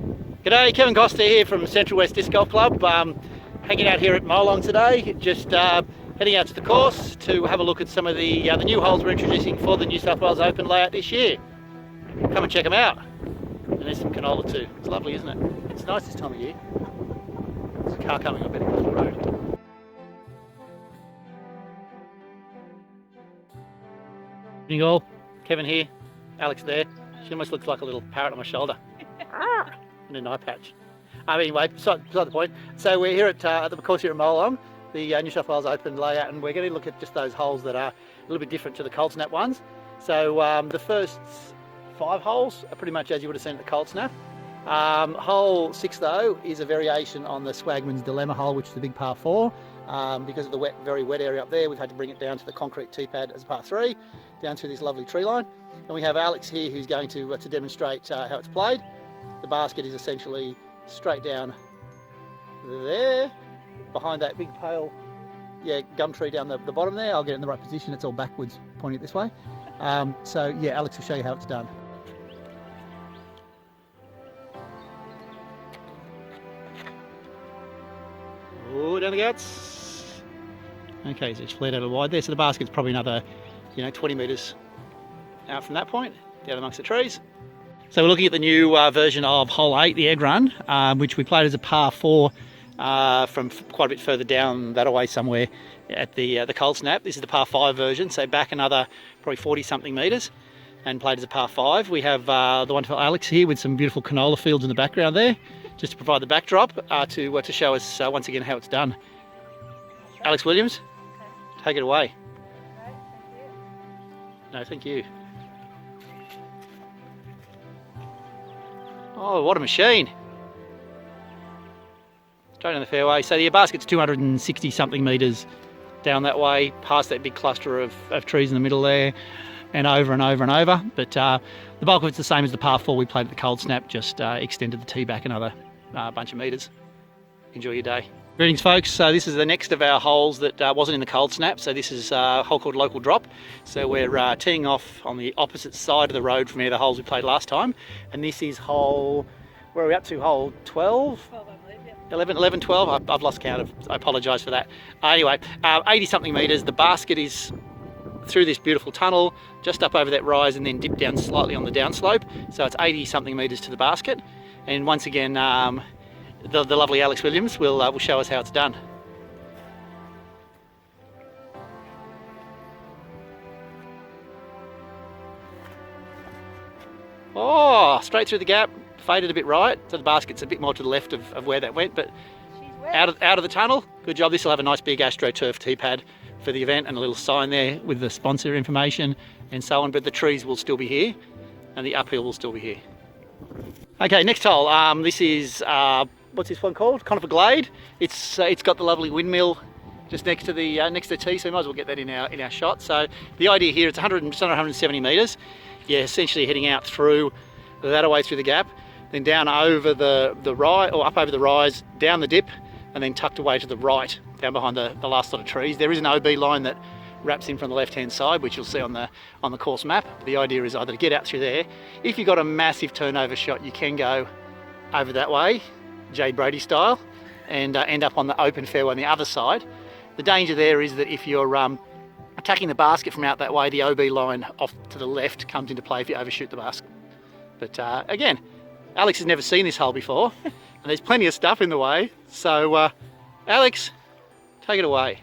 G'day, Kevin Costa here from Central West Disc Golf Club. Hanging out here at Molong today, just heading out to the course to have a look at some of the new holes we're introducing for the New South Wales Open layout this year. Come and check them out. And there's some canola too. It's lovely, isn't it? It's nice this time of year. There's a car coming, I better go to the road. Evening all, Kevin here, Alex there. She almost looks like a little parrot on my shoulder. And an eye patch. Anyway, beside the point. So we're here at the course here at Molong, the New South Wales Open layout, and we're going to look at just those holes that are a little bit different to the cold snap ones. So the first 5 holes are pretty much as you would have seen at the cold snap. Hole 6 though is a variation on the Swagman's Dilemma hole, which is the big par 4. Because of the very wet area up there, we've had to bring it down to the concrete tee pad as par 3, down through this lovely tree line. And we have Alex here who's going to demonstrate how it's played. The basket is essentially straight down there, behind that big pale gum tree down the bottom there. I'll get it in the right position, it's all backwards, pointing it this way. So yeah, Alex will show you how it's done. Oh, down the guts. Okay, so it's flared out a wide there, so the basket's probably another 20 metres out from that point, down amongst the trees. So we're looking at the new version of hole 8, the egg run, which we played as a par 4 from quite a bit further down that away somewhere at the cold snap. This is the par 5 version, so back another probably 40 something metres and played as a par 5. We have the wonderful Alex here with some beautiful canola fields in the background there, just to provide the backdrop to show us once again how it's done. Alex Williams, take it away. No, thank you. Oh, what a machine. Straight on the fairway. So the basket's 260 something metres down that way, past that big cluster of trees in the middle there, and over and over and over. But the bulk of it's the same as the par 4 we played at the cold snap, just extended the tee back another bunch of metres. Enjoy your day. Greetings folks, so this is the next of our holes that wasn't in the cold snap. So this is a hole called Local Drop. So we're teeing off on the opposite side of the road from any of the holes we played last time. And this is hole, where are we up to? Hole 12? 12, I believe, yeah. 11, 12, I've lost count, I apologise for that. Anyway, 80 something metres, the basket is through this beautiful tunnel, just up over that rise and then dip down slightly on the downslope. So it's 80 something metres to the basket. And once again, the lovely Alex Williams will show us how it's done. Oh, straight through the gap, faded a bit right, so the basket's a bit more to the left of where that went, but out of the tunnel. Good job. This will have a nice big AstroTurf tee pad for the event and a little sign there with the sponsor information and so on, but the trees will still be here and the uphill will still be here. Okay, next hole. This is what's this one called? Conifer Glade. It's got the lovely windmill just next to the tee, so we might as well get that in our shot. So the idea here, it's 170 metres. Yeah, essentially heading out through that away through the gap, then down over the rise, or up over the rise, down the dip, and then tucked away to the right, down behind the last lot of trees. There is an OB line that wraps in from the left-hand side, which you'll see on the course map. The idea is either to get out through there. If you've got a massive turnover shot, you can go over that way, Jay Brady style, and end up on the open fairway on the other side. The danger there is that if you're attacking the basket from out that way, the OB line off to the left comes into play if you overshoot the basket. But again, Alex has never seen this hole before, and there's plenty of stuff in the way. So Alex, take it away.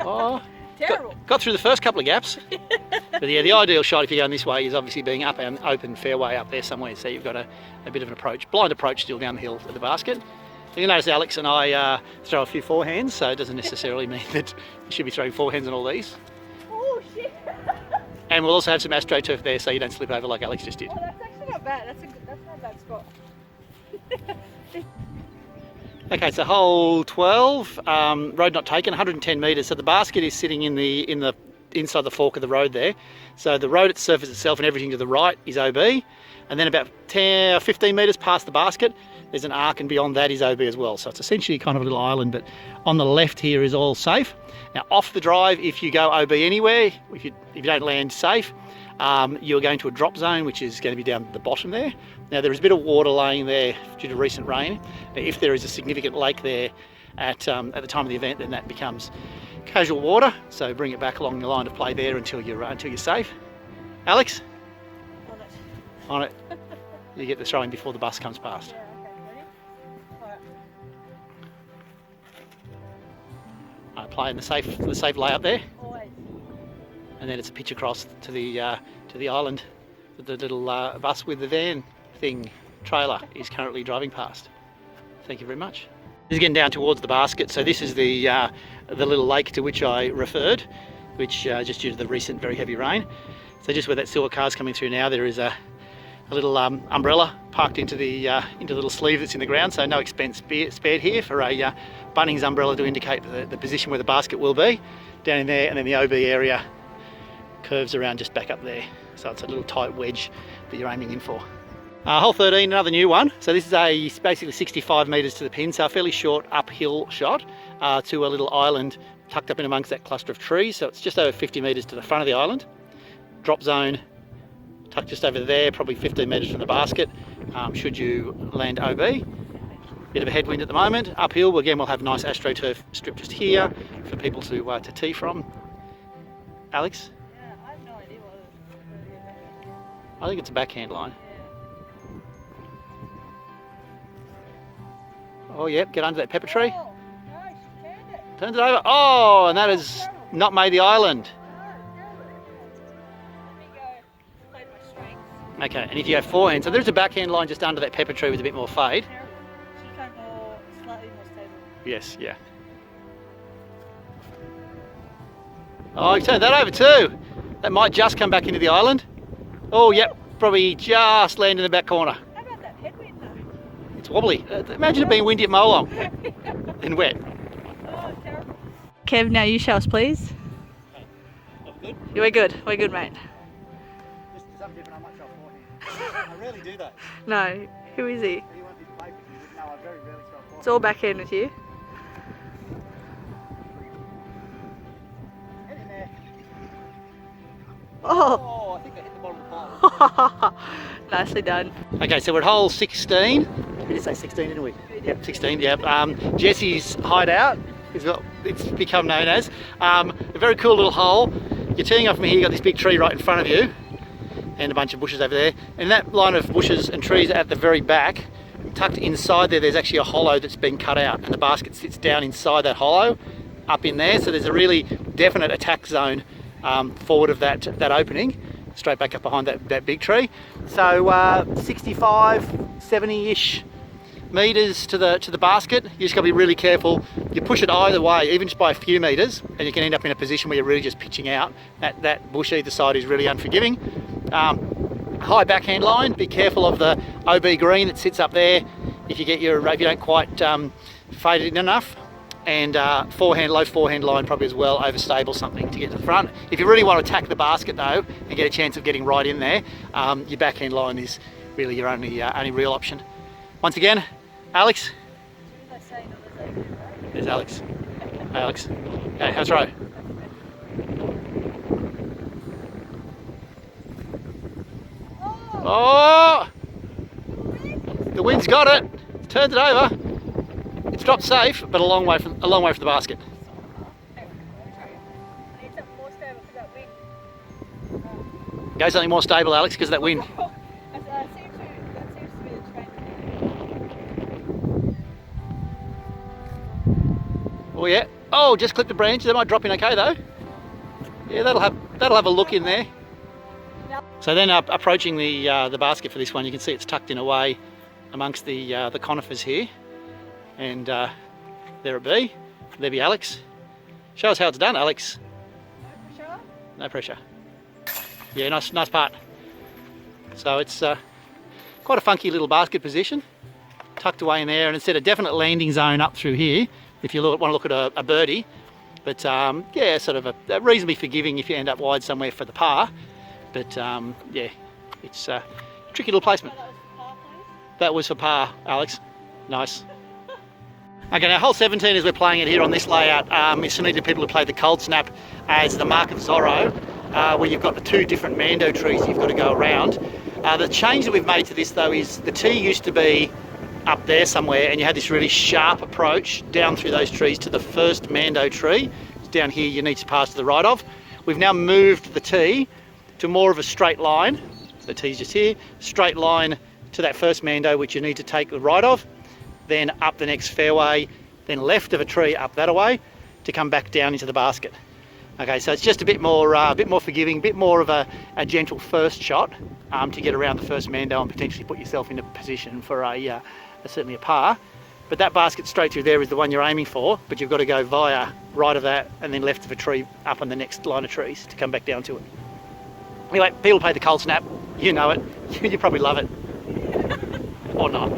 Oh, Terrible. got through the first couple of gaps. But yeah, the ideal shot if you're going this way is obviously being up an open fairway up there somewhere, so you've got a bit of an approach, blind approach still down the hill at the basket. You notice Alex and I throw a few forehands, so it doesn't necessarily mean that you should be throwing forehands on all these. Oh shit! And we'll also have some AstroTurf there so you don't slip over like Alex just did. Oh, that's actually not bad. That's not a bad spot. Okay, so hole 12, road not taken, 110 metres. So the basket is sitting in the inside the fork of the road there. So the road, its surface itself and everything to the right is OB, and then about 10 or 15 metres past the basket, there's an arc, and beyond that is OB as well. So it's essentially kind of a little island, but on the left here is all safe. Now off the drive, if you go OB anywhere, if you don't land safe, you're going to a drop zone, which is going to be down at the bottom there. Now there is a bit of water laying there due to recent rain. Now, if there is a significant lake there at the time of the event, then that becomes casual water. So bring it back along the line of play there until you're safe. Alex? On it. On it. You get the throwing before the bus comes past. Yeah, okay, ready? Alright. Playing the safe layup there, Always. and then it's a pitch across to the island that the little bus with the van thing trailer is currently driving past. Thank you very much. This is getting down towards the basket, so this is the little lake to which I referred, which just due to the recent very heavy rain. So just where that silver car's coming through now, there is a little umbrella parked into the little sleeve that's in the ground, so no expense spared here for a Bunnings umbrella to indicate the position where the basket will be down in there, and then the OB area curves around just back up there. So it's a little tight wedge that you're aiming in for. Hole 13, another new one. So this is basically 65 metres to the pin, so a fairly short uphill shot to a little island tucked up in amongst that cluster of trees. So it's just over 50 metres to the front of the island. Drop zone tucked just over there, probably 15 metres from the basket, should you land OB. Bit of a headwind at the moment. Uphill, again, we'll have a nice AstroTurf strip just here for people to tee from. Alex? Yeah, I have no idea what it is. I think it's a backhand line. Oh, yep, get under that pepper tree. Oh, no, she turned it. Turns it over. Oh, and that has not made the island. Let me go load my strength. Okay, and if you have forehand, so there's a backhand line just under that pepper tree with a bit more fade. She can't go slightly more stable. Yes, yeah. Oh, you turned that over too. That might just come back into the island. Oh, yep, probably just land in the back corner. How about that headwind though? It's wobbly. Imagine it being windy at Molong and wet. Oh, terrible. Kev, now you show us, please. Good? We're good. We're good, mate. Just something different, I'm not sure forehand. I rarely do that. No. Who is he? You want me to play with you? No, I very rarely throw forehand. It's all backhand with you. Get in there. Oh. Oh, I think I hit the bottom of the pile. Nicely done. Okay, so we're at hole 16. We did say 16, didn't we? Yep, 16, yep. Jesse's hideout is what it's become known as. A very cool little hole. You're teeing off from here, you've got this big tree right in front of you and a bunch of bushes over there. And that line of bushes and trees at the very back, tucked inside there's actually a hollow that's been cut out, and the basket sits down inside that hollow up in there. So there's a really definite attack zone forward of that opening, straight back up behind that big tree. So 65, 70-ish metres to the basket. You just got to be really careful. You push it either way, even just by a few metres, and you can end up in a position where you're really just pitching out. That bush either side is really unforgiving. High backhand line. Be careful of the OB green that sits up there. If you don't quite fade it in enough. And low forehand line probably as well, overstable something to get to the front. If you really want to attack the basket though and get a chance of getting right in there, your backhand line is really your only real option. Once again, Alex. There's Alex. Hey Alex. Okay, how's right? Oh! The wind's got it. It's turned it over. It's dropped safe, but a long way from the basket. Go something more stable, Alex, because of that wind. That seems to be the trend. Oh yeah. Oh, just clip the branch. That might drop in okay though. Yeah, that'll have a look in there. So then approaching the basket for this one, you can see it's tucked in away amongst the conifers here. And there it be. There be Alex. Show us how it's done, Alex. No pressure. No pressure. Yeah, nice part. So it's quite a funky little basket position, tucked away in there, and it's set a definite landing zone up through here. If you want to look at a birdie, But yeah, sort of a reasonably forgiving if you end up wide somewhere for the par. But yeah, it's a tricky little placement. That was for par, Alex. Nice. Okay, now hole 17 as we're playing it here on this layout is similar to people who play the cold snap as the Mark of Zorro, where you've got the two different Mando trees you've got to go around. The change that we've made to this though is the tee used to be up there somewhere and you had this really sharp approach down through those trees to the first Mando tree. It's down here you need to pass to the right of. We've now moved the tee to more of a straight line. So the tee's just here, straight line to that first Mando which you need to take the right of, then up the next fairway, then left of a tree up that way to come back down into the basket. Okay, so it's just a bit more forgiving, a bit more of a gentle first shot to get around the first Mando and potentially put yourself in a position for certainly a par. But that basket straight through there is the one you're aiming for, but you've got to go via right of that and then left of a tree up on the next line of trees to come back down to it. Anyway, people play the cold snap, you know it, you probably love it, or not.